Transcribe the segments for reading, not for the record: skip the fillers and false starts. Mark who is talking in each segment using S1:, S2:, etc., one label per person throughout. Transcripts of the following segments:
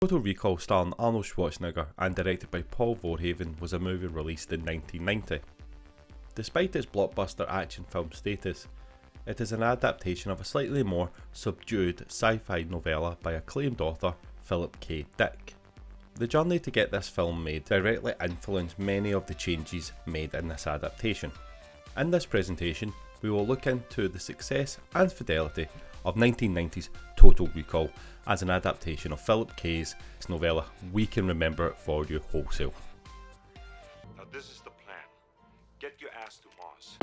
S1: Total Recall, starring Arnold Schwarzenegger and directed by Paul Verhoeven, was a movie released in 1990. Despite its blockbuster action film status, it is an adaptation of a slightly more subdued sci-fi novella by acclaimed author Philip K. Dick. The journey to get this film made directly influenced many of the changes made in this adaptation. In this presentation, we will look into the success and fidelity of 1990's Total Recall as an adaptation of Philip K.'s novella We Can Remember It For You Wholesale.
S2: Now this is the plan. Get your ass to Mars.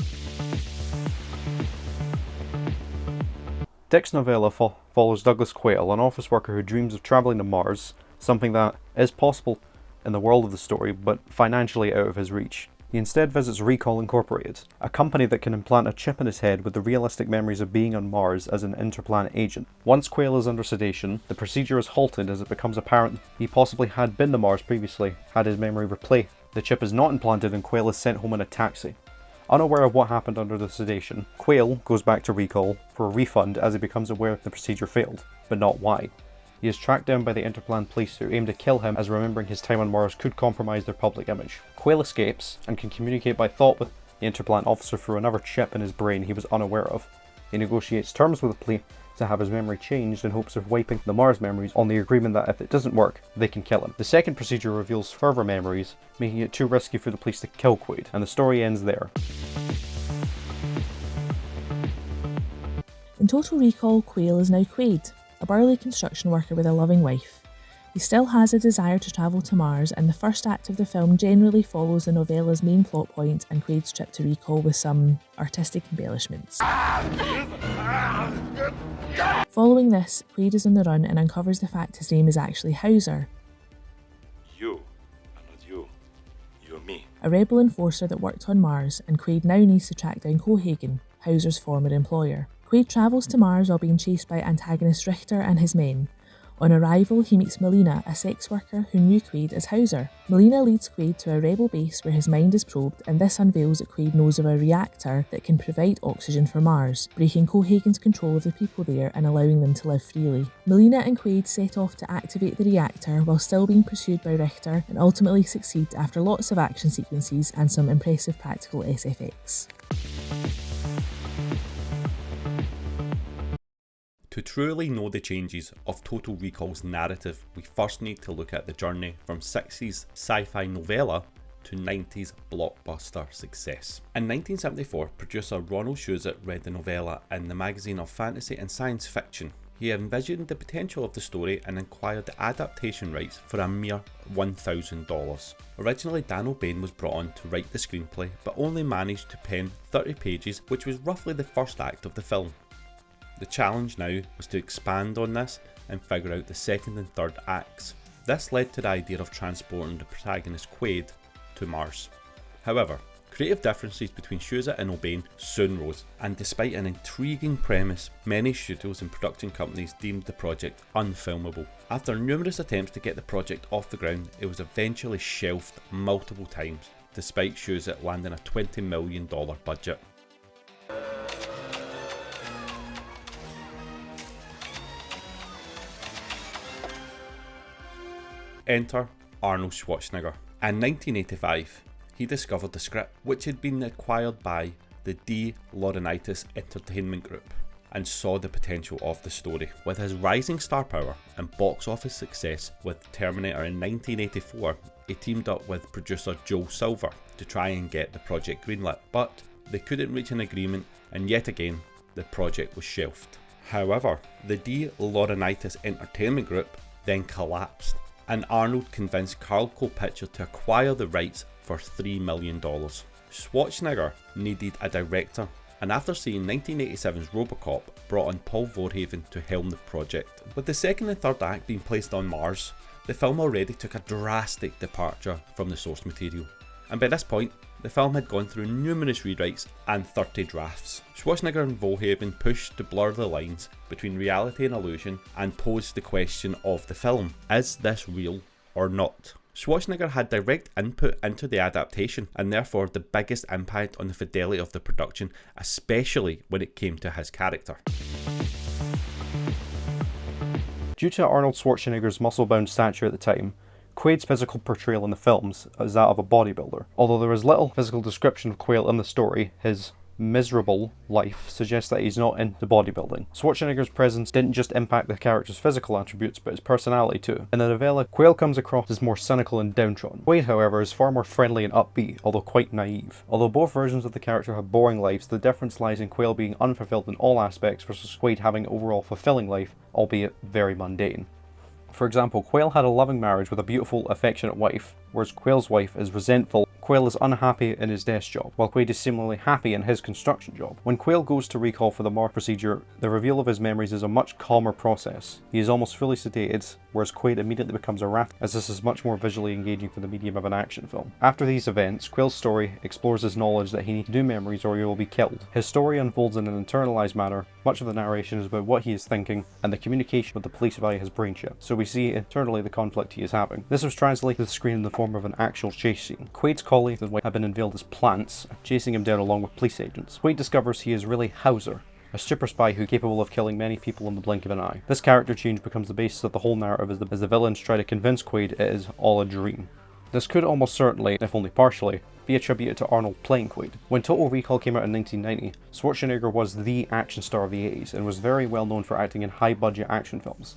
S3: Dick's novella follows Douglas Quayle, an office worker who dreams of travelling to Mars, something that is possible in the world of the story, but financially out of his reach. He instead visits Recall Incorporated, a company that can implant a chip in his head with the realistic memories of being on Mars as an interplanet agent. Once Quayle is under sedation, the procedure is halted as it becomes apparent he possibly had been to Mars previously, had his memory replayed. The chip is not implanted and Quayle is sent home in a taxi. Unaware of what happened under the sedation, Quayle goes back to Recall for a refund as he becomes aware the procedure failed, but not why. He is tracked down by the Interplan police who aim to kill him as remembering his time on Mars could compromise their public image. Quayle escapes and can communicate by thought with the Interplan officer through another chip in his brain he was unaware of. He negotiates terms with the police to have his memory changed in hopes of wiping the Mars memories on the agreement that if it doesn't work, they can kill him. The second procedure reveals further memories, making it too risky for the police to kill Quaid, and the story ends there.
S4: In Total Recall, Quayle is now Quaid, a burly construction worker with a loving wife. He still has a desire to travel to Mars, and the first act of the film generally follows the novella's main plot point and Quaid's trip to Recall with some artistic embellishments. Following this, Quaid is on the run and uncovers the fact his name is actually Hauser,
S2: You are not you. You're me.
S4: a rebel enforcer that worked on Mars, and Quaid now needs to track down Haughey, Hauser's former employer. Quaid travels to Mars while being chased by antagonist Richter and his men. On arrival, he meets Melina, a sex worker who knew Quaid as Hauser. Melina leads Quaid to a rebel base where his mind is probed, and this unveils that Quaid knows of a reactor that can provide oxygen for Mars, breaking Cohagen's control of the people there and allowing them to live freely. Melina and Quaid set off to activate the reactor while still being pursued by Richter, and ultimately succeed after lots of action sequences and some impressive practical SFX.
S1: To truly know the changes of Total Recall's narrative, we first need to look at the journey from 60s sci-fi novella to 90s blockbuster success. In 1974, producer Ronald Shusett read the novella in the magazine of fantasy and science fiction. He envisioned the potential of the story and acquired the adaptation rights for a mere $1,000. Originally, Dan O'Bannon was brought on to write the screenplay, but only managed to pen 30 pages, which was roughly the first act of the film. The challenge now was to expand on this and figure out the second and third acts. This led to the idea of transporting the protagonist Quaid to Mars. However, creative differences between Shusett and O'Bannon soon rose, and despite an intriguing premise, many studios and production companies deemed the project unfilmable. After numerous attempts to get the project off the ground, it was eventually shelved multiple times, despite Shusett landing a $20 million budget. Enter Arnold Schwarzenegger. In 1985, he discovered the script, which had been acquired by the De Laurentiis Entertainment Group, and saw the potential of the story. With his rising star power and box office success with Terminator in 1984, he teamed up with producer Joe Silver to try and get the project greenlit, but they couldn't reach an agreement, and yet again, the project was shelved. However, the De Laurentiis Entertainment Group then collapsed, and Arnold convinced Carl Picture to acquire the rights for $3 million. Schwarzenegger needed a director, and after seeing 1987's Robocop, brought on Paul Verhoeven to helm the project. With the second and third act being placed on Mars, the film already took a drastic departure from the source material, and by this point, the film had gone through numerous rewrites and 30 drafts. Schwarzenegger and Verhoeven pushed to blur the lines between reality and illusion and posed the question of the film: is this real or not? Schwarzenegger had direct input into the adaptation and therefore the biggest impact on the fidelity of the production, especially when it came to his character.
S3: Due to Arnold Schwarzenegger's muscle-bound stature at the time, Quaid's physical portrayal in the films is that of a bodybuilder. Although there is little physical description of Quail in the story, his miserable life suggests that he's not into bodybuilding. Schwarzenegger's presence didn't just impact the character's physical attributes, but his personality too. In the novella, Quail comes across as more cynical and downtrodden. Quaid, however, is far more friendly and upbeat, although quite naive. Although both versions of the character have boring lives, the difference lies in Quail being unfulfilled in all aspects versus Quaid having an overall fulfilling life, albeit very mundane. For example, Quail had a loving marriage with a beautiful, affectionate wife, whereas Quail's wife is resentful. Quail is unhappy in his desk job, while Quaid is similarly happy in his construction job. When Quail goes to recall for the Mars procedure, the reveal of his memories is a much calmer process. He is almost fully sedated, whereas Quaid immediately becomes erratic, as this is much more visually engaging for the medium of an action film. After these events, Quail's story explores his knowledge that he needs to do memories or he will be killed. His story unfolds in an internalized manner. Much of the narration is about what he is thinking and the communication with the police via his brain chip, so we see internally the conflict he is having. This was translated to the screen in the form of an actual chase scene. Quaid's colleagues have been unveiled as plants, chasing him down along with police agents. Quaid discovers he is really Hauser, a super spy who is capable of killing many people in the blink of an eye. This character change becomes the basis of the whole narrative as the villains try to convince Quaid it is all a dream. This could almost certainly, if only partially, be attributed to Arnold playing Quaid. When Total Recall came out in 1990, Schwarzenegger was the action star of the 80s and was very well known for acting in high-budget action films.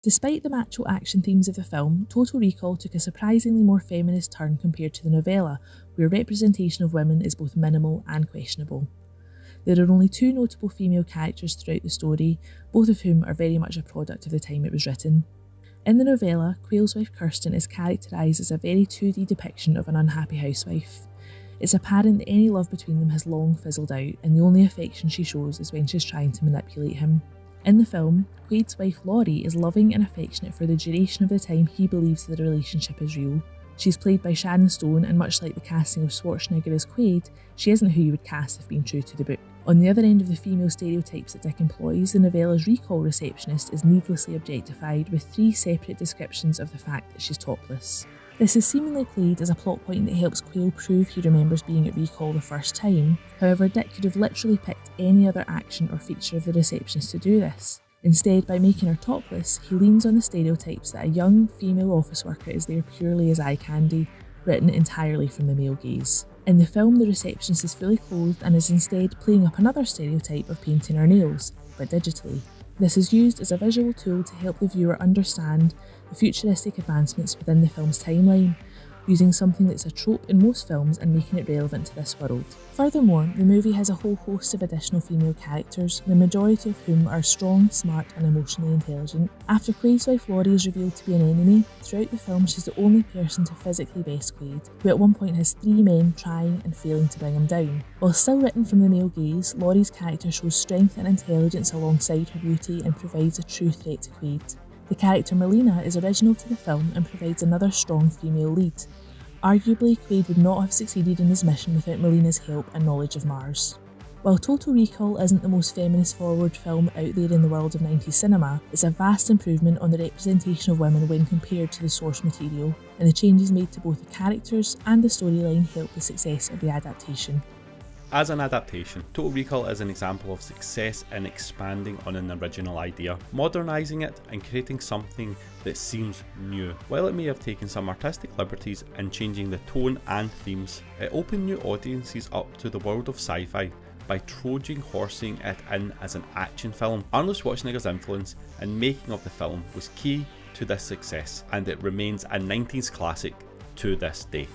S4: Despite the macho action themes of the film, Total Recall took a surprisingly more feminist turn compared to the novella, where representation of women is both minimal and questionable. There are only 2 notable female characters throughout the story, both of whom are very much a product of the time it was written. In the novella, Quail's wife Kirsten is characterised as a very 2D depiction of an unhappy housewife. It's apparent that any love between them has long fizzled out, and the only affection she shows is when she's trying to manipulate him. In the film, Quaid's wife Laurie is loving and affectionate for the duration of the time he believes the relationship is real. She's played by Sharon Stone, and much like the casting of Schwarzenegger as Quaid, she isn't who you would cast if being true to the book. On the other end of the female stereotypes that Dick employs, the novella's recall receptionist is needlessly objectified with 3 separate descriptions of the fact that she's topless. This is seemingly played as a plot point that helps Quail prove he remembers being at recall the first time. However, Dick could have literally picked any other action or feature of the receptionist to do this. Instead, by making her topless, he leans on the stereotypes that a young female office worker is there purely as eye candy, written entirely from the male gaze. In the film, the receptionist is fully clothed and is instead playing up another stereotype of painting her nails, but digitally. This is used as a visual tool to help the viewer understand the futuristic advancements within the film's timeline, using something that's a trope in most films and making it relevant to this world. Furthermore, the movie has a whole host of additional female characters, the majority of whom are strong, smart and emotionally intelligent. After Quaid's wife Laurie is revealed to be an enemy, throughout the film she's the only person to physically best Quaid, who at one point has 3 men trying and failing to bring him down. While still written from the male gaze, Laurie's character shows strength and intelligence alongside her beauty and provides a true threat to Quaid. The character Melina is original to the film and provides another strong female lead. Arguably, Quaid would not have succeeded in his mission without Melina's help and knowledge of Mars. While Total Recall isn't the most feminist-forward film out there in the world of 90s cinema, it's a vast improvement on the representation of women when compared to the source material, and the changes made to both the characters and the storyline help the success of the adaptation.
S1: As an adaptation, Total Recall is an example of success in expanding on an original idea, modernising it and creating something that seems new. While it may have taken some artistic liberties in changing the tone and themes, it opened new audiences up to the world of sci-fi by Trojan horsing it in as an action film. Arnold Schwarzenegger's influence in making of the film was key to this success, and it remains a 90s classic to this day.